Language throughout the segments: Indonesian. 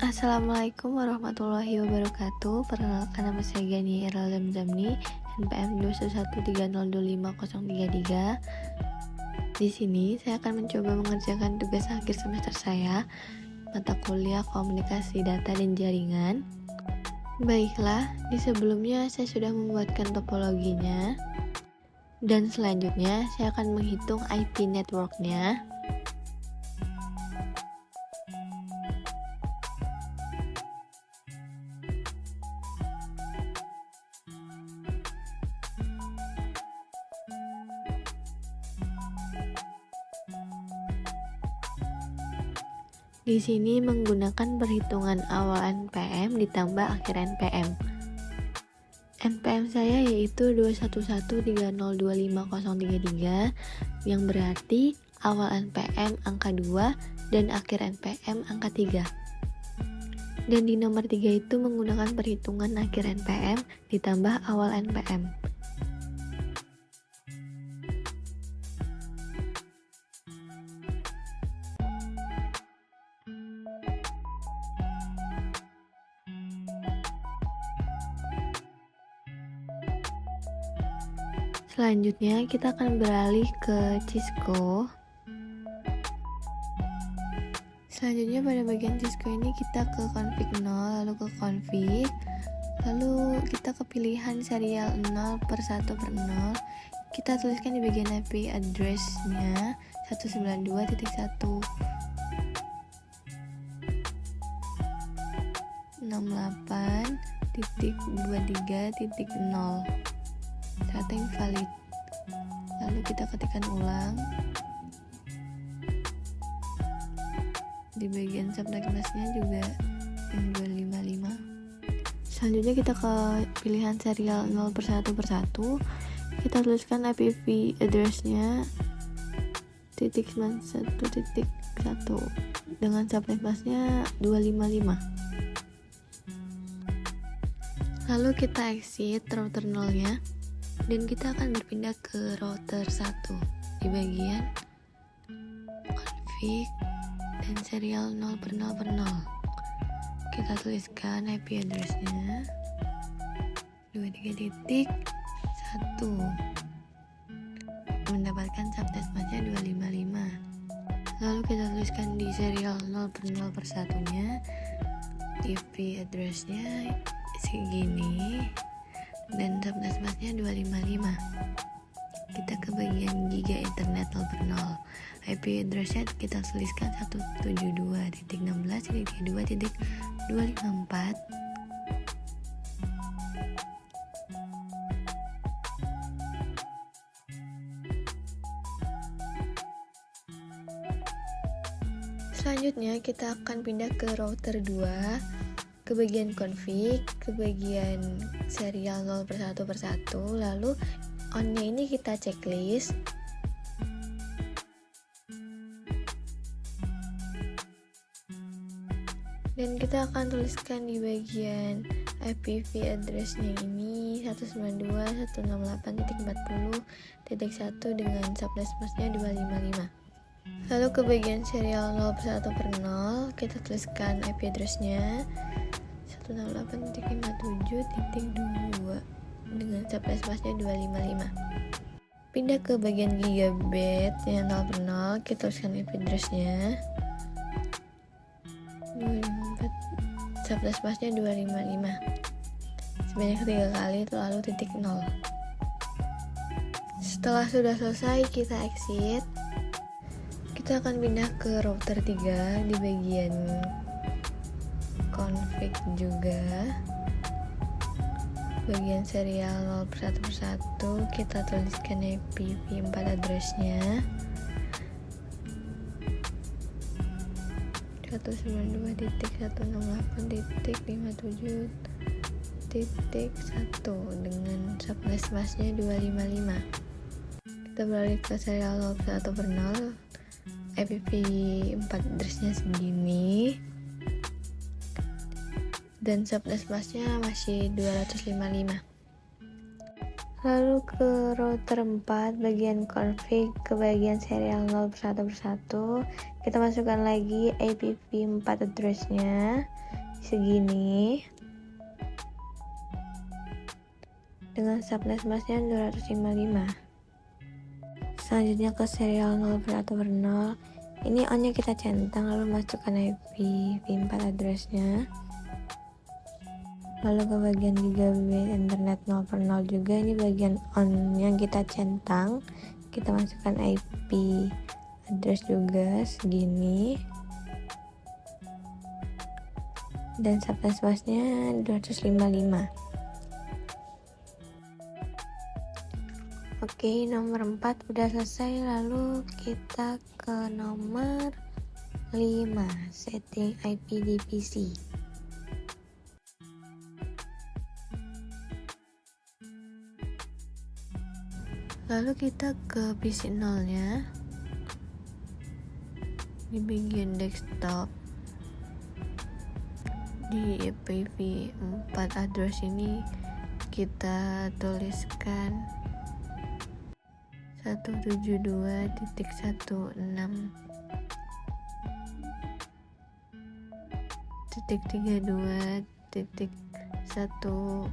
Assalamualaikum warahmatullahi wabarakatuh. Perkenalkan, nama saya Gani Erl Zamzamni, NPM 211302503. Di sini saya akan mencoba mengerjakan tugas akhir semester saya, mata kuliah Komunikasi Data dan Jaringan. Baiklah, di sebelumnya saya sudah membuatkan topologinya, dan selanjutnya saya akan menghitung IP networknya. Di sini menggunakan perhitungan awal NPM ditambah akhir NPM. NPM saya yaitu 211302503, yang berarti awal NPM angka 2 dan akhir NPM angka 3. Dan di nomor 3 itu menggunakan perhitungan akhir NPM ditambah awal NPM. Selanjutnya kita akan beralih ke Cisco. Selanjutnya pada bagian Cisco ini kita ke config 0, lalu ke config, lalu kita ke pilihan serial 0/1/0. Kita tuliskan di bagian IP address-nya 192.168.23.0. setting valid, lalu kita ketikkan ulang di bagian subnet masknya juga yang 255. Selanjutnya kita ke pilihan serial 0/1/1. Kita tuliskan IPv address-nya .91.1 dengan subnet masknya 255. Lalu kita exit router 0-nya, dan kita akan berpindah ke router 1 di bagian config dan serial 0/0/0. Kita tuliskan IP address-nya 23.1, mendapatkan subnet masknya 255. Lalu kita tuliskan di serial 0/0/1-nya IP address-nya segini dan subnet masknya 255. Kita ke bagian giga internet 0/0. IP address-nya kita tuliskan 172.16.2.254. Selanjutnya kita akan pindah ke router 2, ke bagian config, ke bagian serial 0/1/1, lalu on-nya ini kita checklist. Dan kita akan tuliskan di bagian IPv address-nya ini 192.168.40.1 dengan subnet masknya 255. Lalu ke bagian serial 0/1/0 kita tuliskan IP address-nya 168.57.2 dengan subnet masknya 255. Pindah ke bagian gigabit yang 0/0, kita tuliskan IP address-nya 254, subnet masknya 255 sebanyak 3 kali, lalu titik 0. Setelah sudah selesai, kita exit. Kita akan pindah ke router 3 di bagian config juga, bagian serial 0/1/1. Kita tuliskan IPv4 address-nya 192.168.57.1 dengan subnet masknya 255. Kita beralih ke serial 0/1/0. IPv4 address-nya segini dan subnet masknya masih 255. Lalu ke router 4 bagian config, ke bagian serial 0 persatu. Kita masukkan lagi IPv4 addressnya segini dengan subnet masknya 255. Selanjutnya ke serial 0 per 0. Ini onnya kita centang, lalu masukkan IPv4 addressnya. Lalu ke bagian gigabit internet 0 per 0 juga, ini bagian on yang kita centang. Kita masukkan IP address juga segini. Dan subnet masknya 255. Oke, nomor 4 udah selesai. Lalu kita ke nomor 5, setting IP di PC. Lalu kita ke PC 0-nya di bagian desktop. Di IPv4 address ini kita tuliskan 172.16.32.1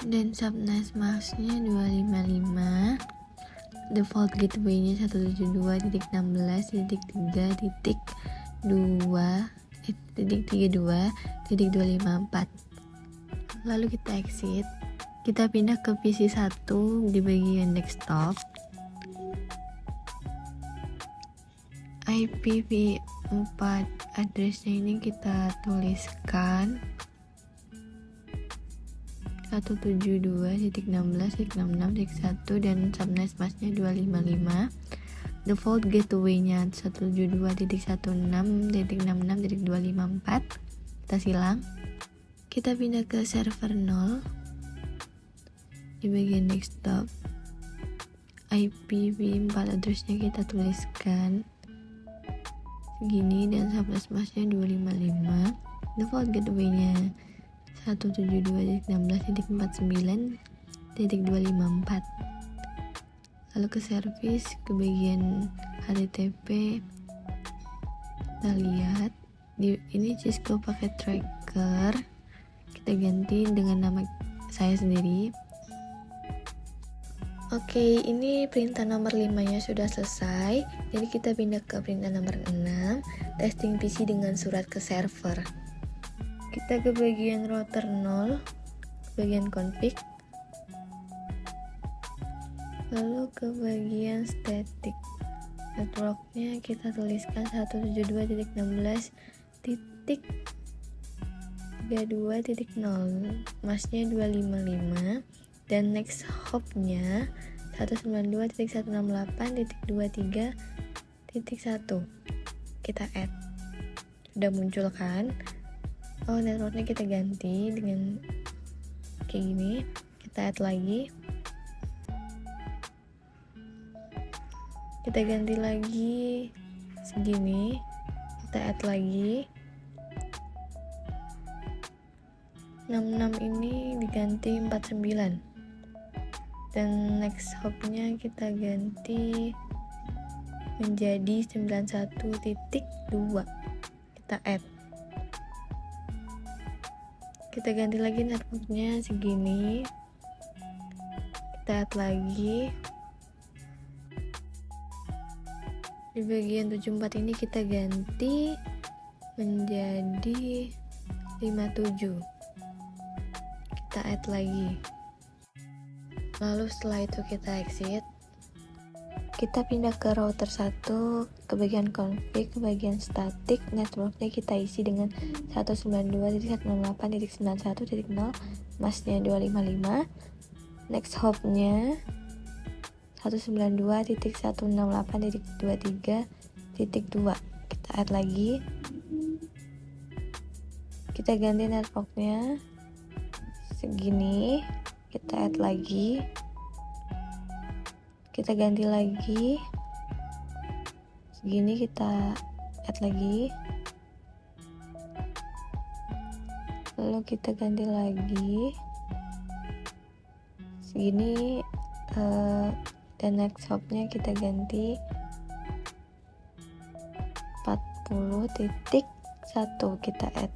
dan subnet masknya 255. Default gateway-nya 172.3.3.2.254. Lalu kita exit. Kita pindah ke PC 1 di bagian desktop. IPv4 addressnya ini kita tuliskan 172.16.66.1 dan subnet masknya 255. Default gateway-nya 172.16.66.254. Kita silang. Kita pindah ke server 0 di bagian desktop. IPv4 addressnya kita tuliskan segini dan subnet masknya 255. Default gateway-nya 172.16.49.254. Lalu ke service, ke bagian HTTP kita lihat ini Cisco Packet Tracker, kita ganti dengan nama saya sendiri. Oke, ini perintah nomor 5-nya sudah selesai. Jadi kita pindah ke perintah nomor 6, testing PC dengan surat ke server. Kita ke bagian router 0, bagian config, lalu ke bagian static. Networknya kita tuliskan 172.16.32.0, masknya 255, dan next hopnya 192.168.23.1. Kita add. Sudah muncul kan? Oh, networknya kita ganti dengan kayak gini. Kita add lagi. Kita ganti lagi segini. Kita add lagi. 66 ini diganti 49. Dan next hopnya kita ganti menjadi 91.2. Kita add. Kita ganti lagi networknya segini. Kita add lagi. Di bagian 74 ini kita ganti menjadi 57. Kita add lagi. Lalu setelah itu kita exit. Kita pindah ke router 1, ke bagian config, ke bagian static. Networknya kita isi dengan 192.168.91.0, masknya 255. Next hopnya 192.168.23.2. Kita add lagi. Kita ganti networknya segini. Kita add lagi. Kita ganti lagi segini. Kita add lagi. lalu kita ganti lagi segini, dan next hopnya kita ganti 40.1 kita add,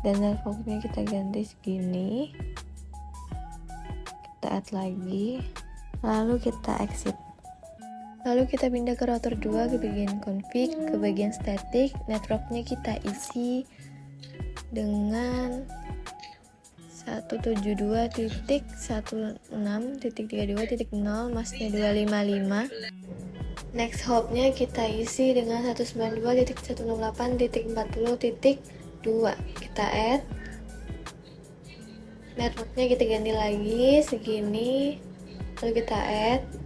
dan networknya kita ganti segini, kita add lagi, lalu kita exit. Lalu kita pindah ke router 2 ke bagian config, ke bagian static. Networknya kita isi dengan 172.16.32.0, masnya 255. Next hopnya kita isi dengan 192.168.40.2, kita add. Networknya kita ganti lagi segini, lalu kita add.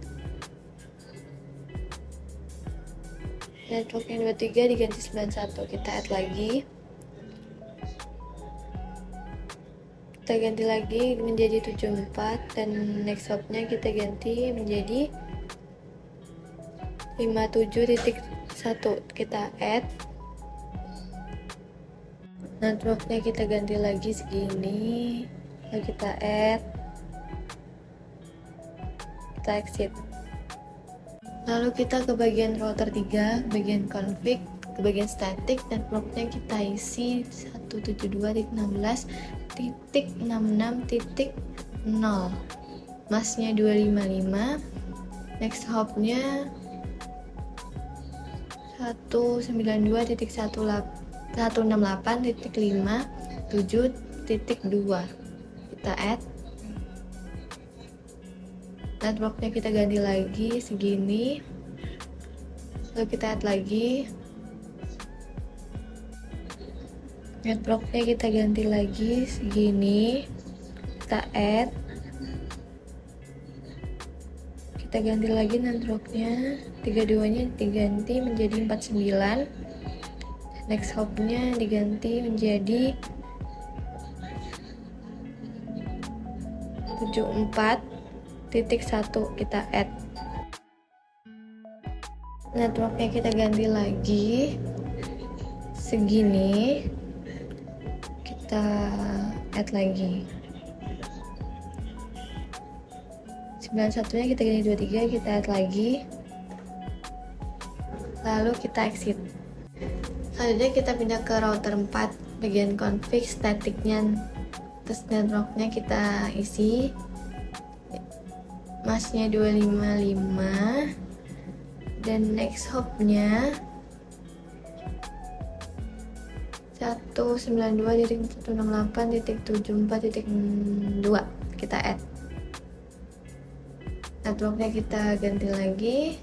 Network yang 23 diganti 91, kita add lagi, kita ganti lagi menjadi 74, dan next hopnya kita ganti menjadi 57.1, kita add. Networknya kita ganti lagi segini, lalu kita add, kita exit. Lalu kita ke bagian router 3, ke bagian config, ke bagian static. Networknya kita isi 172.16.66.0, masnya 255. Next hopnya 192.168.5.7.2, kita add. Networknya kita ganti lagi segini, lalu kita add lagi. Networknya kita ganti lagi segini, kita add. Kita ganti lagi networknya, 32-nya diganti menjadi 49. Next hopnya diganti menjadi 74.1, kita add. Networknya kita ganti lagi segini, kita add lagi. 91-nya kita ganti 23, kita add lagi, lalu kita exit. Selanjutnya kita pindah ke router 4, bagian config, staticnya, terus networknya kita isi, masnya 255, dan next hopnya 192.168.74.2, kita add. Networknya kita ganti lagi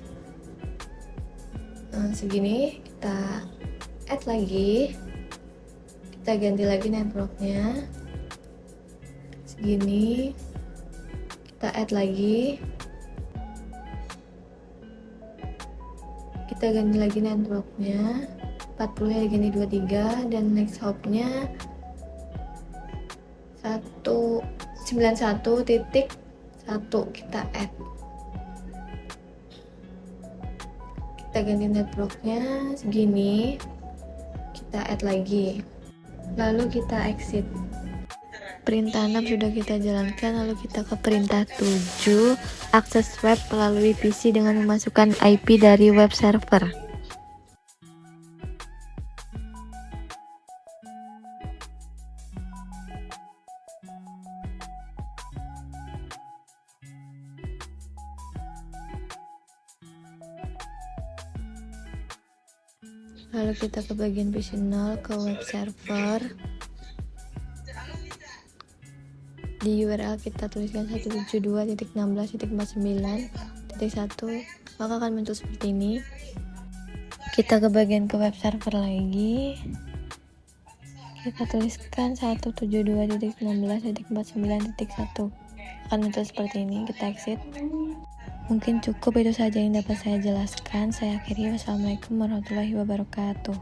segini, kita add lagi, kita ganti lagi networknya segini, kita add lagi, kita ganti lagi networknya, 40-nya diganti 23, dan next hopnya 191.1, kita add. Kita ganti networknya segini, kita add lagi, lalu kita exit. Perintah 6 sudah kita jalankan, lalu kita ke perintah 7, akses web melalui PC dengan memasukkan IP dari web server. Lalu kita ke bagian PC 0, ke web server. Di URL kita tuliskan 172.16.49.1, maka akan muncul seperti ini. Kita ke bagian ke web server lagi. Kita tuliskan 172.16.49.1, akan muncul seperti ini. Kita exit. Mungkin cukup itu saja yang dapat saya jelaskan. Saya akhiri. Wassalamualaikum warahmatullahi wabarakatuh.